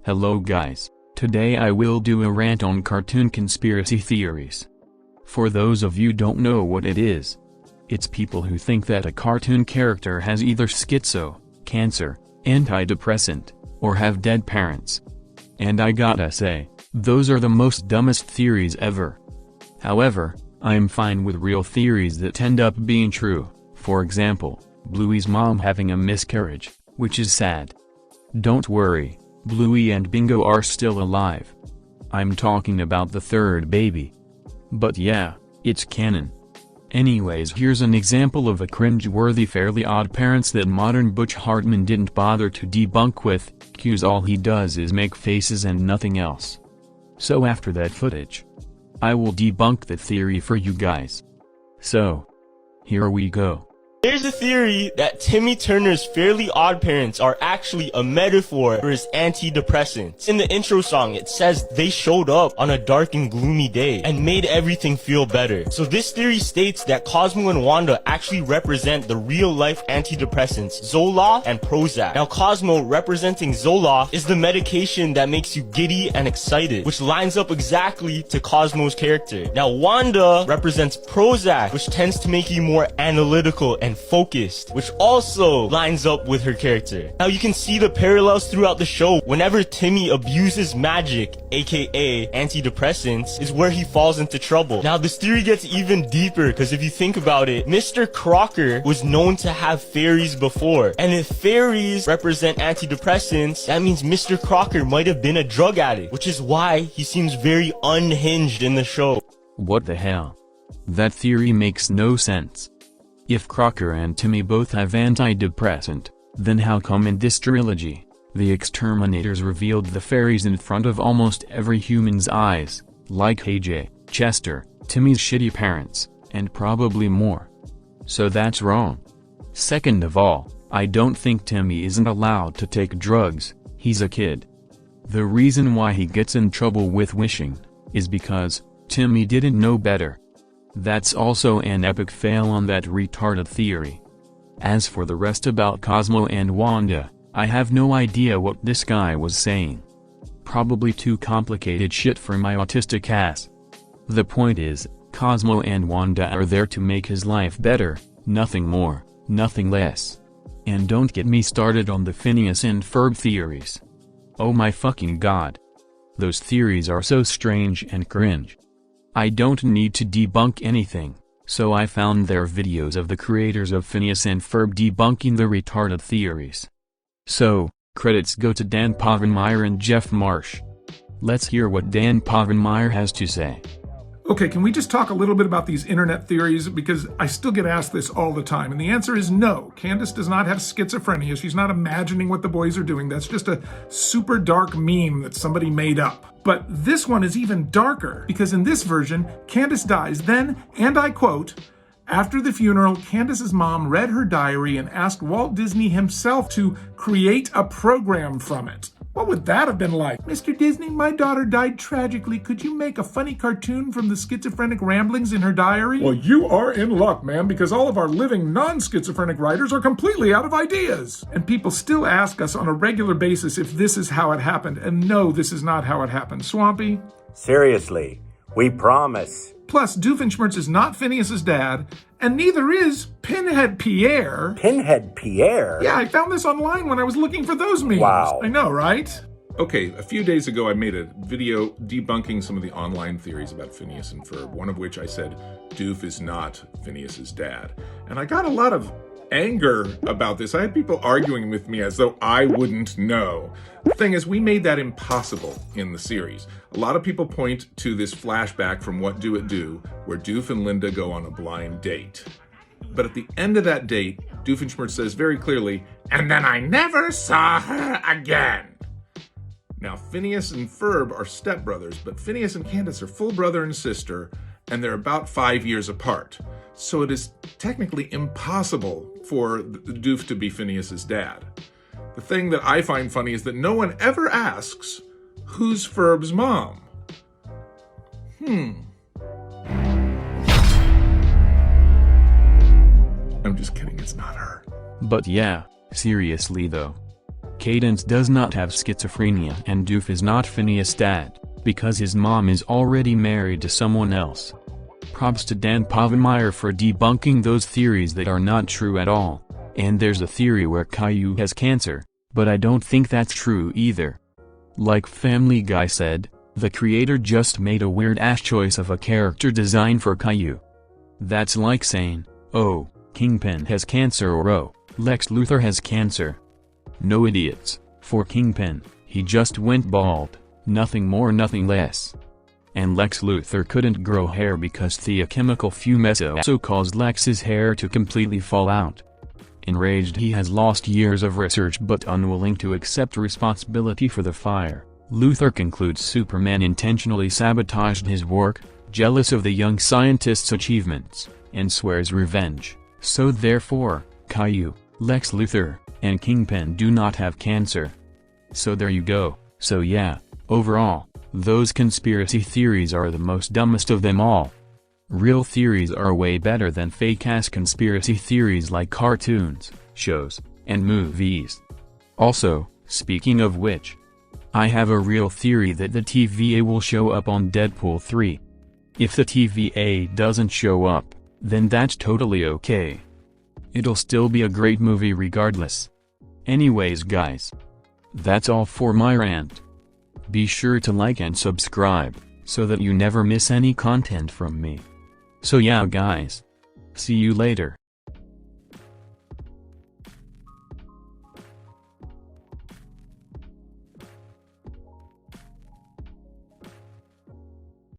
Hello guys, today I will do a rant on cartoon conspiracy theories. For those of you don't know what it is, it's people who think that a cartoon character has either schizo, cancer, antidepressant, or have dead parents. And I gotta say, those are the most dumbest theories ever. However, I'm fine with real theories that end up being true, for example, Bluey's mom having a miscarriage, which is sad. Don't worry, Bluey and Bingo are still alive. I'm talking about the third baby. But yeah, it's canon. Anyways, here's an example of a cringe-worthy Fairly Odd Parents that modern Butch Hartman didn't bother to debunk with, Q's all he does is make faces and nothing else. So after that footage, I will debunk the theory for you guys. So, here we go. There's a theory that Timmy Turner's Fairly Odd Parents are actually a metaphor for his antidepressants. In the intro song, it says they showed up on a dark and gloomy day and made everything feel better. So this theory states that Cosmo and Wanda actually represent the real-life antidepressants Zoloft and Prozac. Now Cosmo, representing Zoloft, is the medication that makes you giddy and excited, which lines up exactly to Cosmo's character. Now Wanda represents Prozac, which tends to make you more analytical and focused, which also lines up with her character. Now you can see the parallels throughout the show. Whenever Timmy abuses magic, aka antidepressants, is where he falls into trouble. Now this theory gets even deeper because if you think about it, Mr. Crocker was known to have fairies before, and if fairies represent antidepressants, that means Mr. Crocker might have been a drug addict, which is why he seems very unhinged in the show. What the hell? That theory makes no sense. If Crocker and Timmy both have antidepressant, then how come in this trilogy, the exterminators revealed the fairies in front of almost every human's eyes, like AJ, Chester, Timmy's shitty parents, and probably more? So that's wrong. Second of all, I don't think Timmy isn't allowed to take drugs, he's a kid. The reason why he gets in trouble with wishing, is because Timmy didn't know better. That's also an epic fail on that retarded theory. As for the rest about Cosmo and Wanda, I have no idea what this guy was saying. Probably too complicated shit for my autistic ass. The point is, Cosmo and Wanda are there to make his life better, nothing more, nothing less. And don't get me started on the Phineas and Ferb theories. Oh my fucking god. Those theories are so strange and cringe. I don't need to debunk anything, so I found their videos of the creators of Phineas and Ferb debunking the retarded theories. So, credits go to Dan Povenmire and Jeff Marsh. Let's hear what Dan Povenmire has to say. Okay, can we just talk a little bit about these internet theories? Because I still get asked this all the time, and the answer is no. Candace does not have schizophrenia. She's not imagining what the boys are doing. That's just a super dark meme that somebody made up. But this one is even darker, because in this version, Candace dies. Then, and I quote, "After the funeral, Candace's mom read her diary and asked Walt Disney himself to create a program from it." What would that have been like? "Mr. Disney, my daughter died tragically. Could you make a funny cartoon from the schizophrenic ramblings in her diary?" Well, you are in luck, ma'am, because all of our living non-schizophrenic writers are completely out of ideas. And people still ask us on a regular basis if this is how it happened. And no, this is not how it happened. Swampy? Seriously, we promise. Plus, Doofenshmirtz is not Phineas's dad, and neither is Pinhead Pierre. Pinhead Pierre? Yeah, I found this online when I was looking for those memes. Wow. I know, right? Okay, a few days ago I made a video debunking some of the online theories about Phineas and Ferb, one of which I said Doof is not Phineas's dad. And I got a lot of anger about this. I had people arguing with me as though I wouldn't know. The thing is, we made that impossible in the series. A lot of people point to this flashback from What Do It Do, where Doof and Linda go on a blind date. But at the end of that date, Doofenshmirtz says very clearly, "And then I never saw her again." Now, Phineas and Ferb are stepbrothers, but Phineas and Candace are full brother and sister, and they're about 5 years apart. So it is technically impossible for the Doof to be Phineas's dad. The thing that I find funny is that no one ever asks, who's Ferb's mom? I'm just kidding, it's not her. But yeah, seriously though. Cadence does not have schizophrenia and Doof is not Phineas' dad, because his mom is already married to someone else. Props to Dan Povenmire for debunking those theories that are not true at all. And there's a theory where Caillou has cancer, but I don't think that's true either. Like Family Guy said, the creator just made a weird-ass choice of a character design for Caillou. That's like saying, oh, Kingpin has cancer, or oh, Lex Luthor has cancer. No idiots. For Kingpin, he just went bald, nothing more nothing less. And Lex Luthor couldn't grow hair because theochemical fumes also caused Lex's hair to completely fall out. Enraged, he has lost years of research but unwilling to accept responsibility for the fire. Luthor concludes Superman intentionally sabotaged his work, jealous of the young scientist's achievements, and swears revenge. So therefore, Caillou, Lex Luthor, and Kingpin do not have cancer. So there you go. So yeah, overall, those conspiracy theories are the most dumbest of them all. Real theories are way better than fake-ass conspiracy theories like cartoons, shows, and movies. Also, speaking of which, I have a real theory that the TVA will show up on Deadpool 3. If the TVA doesn't show up, then that's totally okay. It'll still be a great movie regardless. Anyways guys, that's all for my rant. Be sure to like and subscribe, so that you never miss any content from me. So yeah guys. See you later.